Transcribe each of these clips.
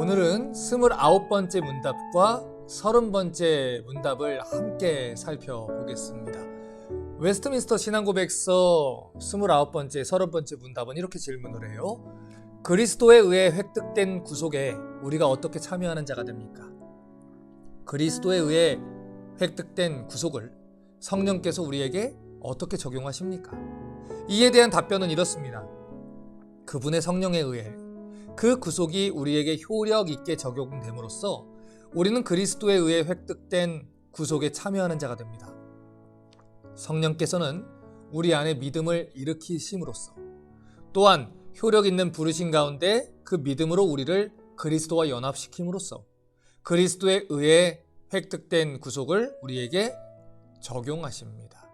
오늘은 29번째 문답과 30번째 문답을 함께 살펴보겠습니다. 웨스트민스터 신앙고백서 29번째, 30번째 문답은 이렇게 질문을 해요. 그리스도에 의해 획득된 구속에 우리가 어떻게 참여하는 자가 됩니까? 그리스도에 의해 획득된 구속을 성령께서 우리에게 어떻게 적용하십니까? 이에 대한 답변은 이렇습니다. 그분의 성령에 의해 그 구속이 우리에게 효력 있게 적용됨으로써 우리는 그리스도에 의해 획득된 구속에 참여하는 자가 됩니다. 성령께서는 우리 안에 믿음을 일으키심으로써 또한 효력 있는 부르심 가운데 그 믿음으로 우리를 그리스도와 연합시킴으로써 그리스도에 의해 획득된 구속을 우리에게 적용하십니다.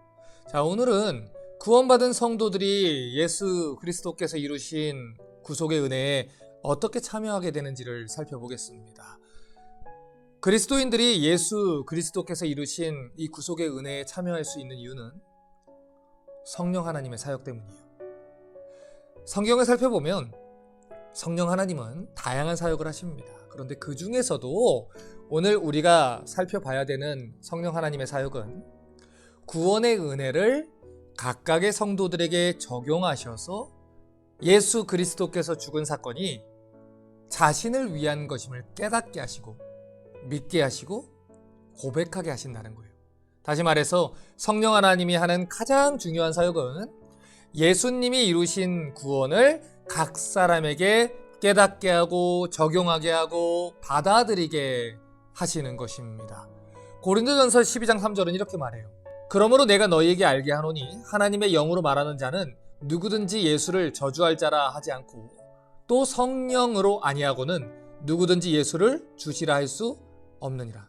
자, 오늘은 구원받은 성도들이 예수 그리스도께서 이루신 구속의 은혜에 어떻게 참여하게 되는지를 살펴보겠습니다. 그리스도인들이 예수 그리스도께서 이루신 이 구속의 은혜에 참여할 수 있는 이유는 성령 하나님의 사역 때문이에요. 성경을 살펴보면 성령 하나님은 다양한 사역을 하십니다. 그런데 그 중에서도 오늘 우리가 살펴봐야 되는 성령 하나님의 사역은 구원의 은혜를 각각의 성도들에게 적용하셔서 예수 그리스도께서 죽은 사건이 자신을 위한 것임을 깨닫게 하시고 믿게 하시고 고백하게 하신다는 거예요. 다시 말해서 성령 하나님이 하는 가장 중요한 사역은 예수님이 이루신 구원을 각 사람에게 깨닫게 하고 적용하게 하고 받아들이게 하시는 것입니다. 고린도전서 12장 3절은 이렇게 말해요. 그러므로 내가 너희에게 알게 하노니 하나님의 영으로 말하는 자는 누구든지 예수를 저주할 자라 하지 않고 또 성령으로 아니하고는 누구든지 예수를 주시라 할 수 없느니라.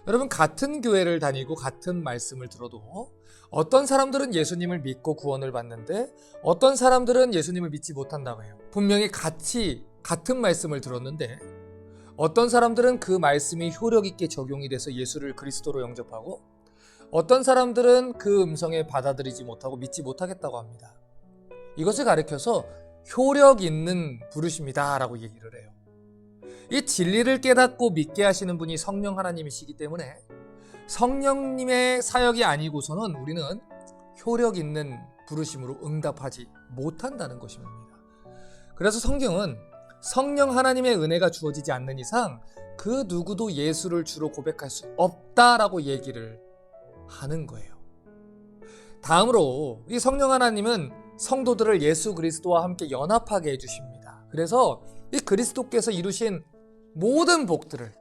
여러분, 같은 교회를 다니고 같은 말씀을 들어도 어떤 사람들은 예수님을 믿고 구원을 받는데 어떤 사람들은 예수님을 믿지 못한다고 해요. 분명히 같은 말씀을 들었는데 어떤 사람들은 그 말씀이 효력 있게 적용이 돼서 예수를 그리스도로 영접하고 어떤 사람들은 그 음성에 받아들이지 못하고 믿지 못하겠다고 합니다. 이것을 가리켜서 효력 있는 부르심이다 라고 얘기를 해요. 이 진리를 깨닫고 믿게 하시는 분이 성령 하나님이시기 때문에 성령님의 사역이 아니고서는 우리는 효력 있는 부르심으로 응답하지 못한다는 것입니다. 그래서 성경은 성령 하나님의 은혜가 주어지지 않는 이상 그 누구도 예수를 주로 고백할 수 없다라고 얘기를 하는 거예요. 다음으로 이 성령 하나님은 성도들을 예수 그리스도와 함께 연합하게 해주십니다. 그래서 이 그리스도께서 이루신 모든 복들을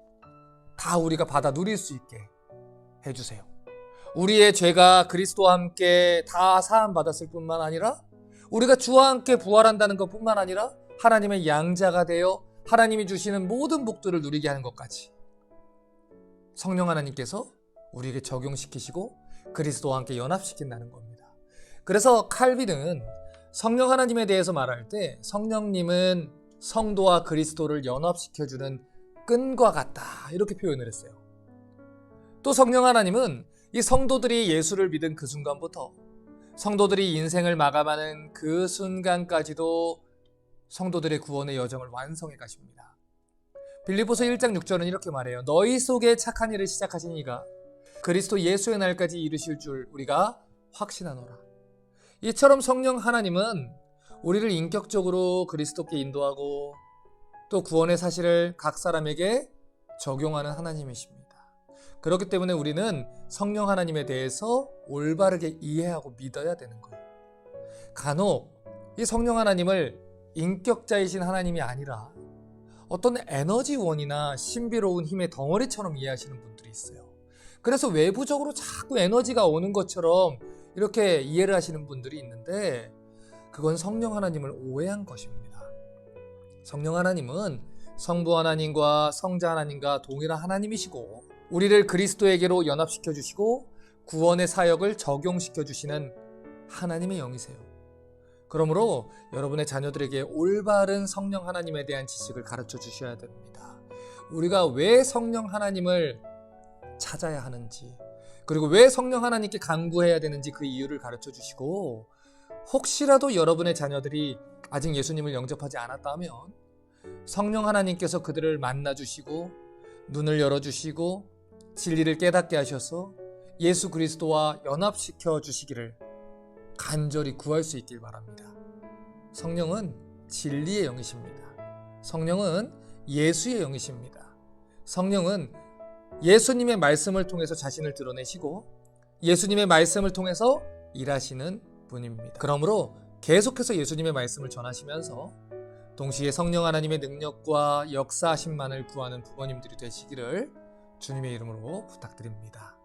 다 우리가 받아 누릴 수 있게 해주세요. 우리의 죄가 그리스도와 함께 다 사함받았을 뿐만 아니라 우리가 주와 함께 부활한다는 것뿐만 아니라 하나님의 양자가 되어 하나님이 주시는 모든 복들을 누리게 하는 것까지 성령 하나님께서 우리에게 적용시키시고 그리스도와 함께 연합시킨다는 겁니다. 그래서 칼빈은 성령 하나님에 대해서 말할 때 성령님은 성도와 그리스도를 연합시켜주는 끈과 같다 이렇게 표현을 했어요. 또 성령 하나님은 이 성도들이 예수를 믿은 그 순간부터 성도들이 인생을 마감하는 그 순간까지도 성도들의 구원의 여정을 완성해 가십니다. 빌립보서 1장 6절은 이렇게 말해요. 너희 속에 착한 일을 시작하신 이가 그리스도 예수의 날까지 이루실 줄 우리가 확신하노라. 이처럼 성령 하나님은 우리를 인격적으로 그리스도께 인도하고 또 구원의 사실을 각 사람에게 적용하는 하나님이십니다. 그렇기 때문에 우리는 성령 하나님에 대해서 올바르게 이해하고 믿어야 되는 거예요. 간혹 이 성령 하나님을 인격자이신 하나님이 아니라 어떤 에너지원이나 신비로운 힘의 덩어리처럼 이해하시는 분들이 있어요. 그래서 외부적으로 자꾸 에너지가 오는 것처럼 이렇게 이해를 하시는 분들이 있는데 그건 성령 하나님을 오해한 것입니다. 성령 하나님은 성부 하나님과 성자 하나님과 동일한 하나님이시고 우리를 그리스도에게로 연합시켜 주시고 구원의 사역을 적용시켜 주시는 하나님의 영이세요. 그러므로 여러분의 자녀들에게 올바른 성령 하나님에 대한 지식을 가르쳐 주셔야 됩니다. 우리가 왜 성령 하나님을 찾아야 하는지 그리고 왜 성령 하나님께 간구해야 되는지 그 이유를 가르쳐 주시고 혹시라도 여러분의 자녀들이 아직 예수님을 영접하지 않았다면 성령 하나님께서 그들을 만나주시고 눈을 열어주시고 진리를 깨닫게 하셔서 예수 그리스도와 연합시켜 주시기를 간절히 구할 수 있길 바랍니다. 성령은 진리의 영이십니다. 성령은 예수의 영이십니다. 성령은 예수님의 말씀을 통해서 자신을 드러내시고 예수님의 말씀을 통해서 일하시는 분입니다. 그러므로 계속해서 예수님의 말씀을 전하시면서 동시에 성령 하나님의 능력과 역사하심만을 구하는 부모님들이 되시기를 주님의 이름으로 부탁드립니다.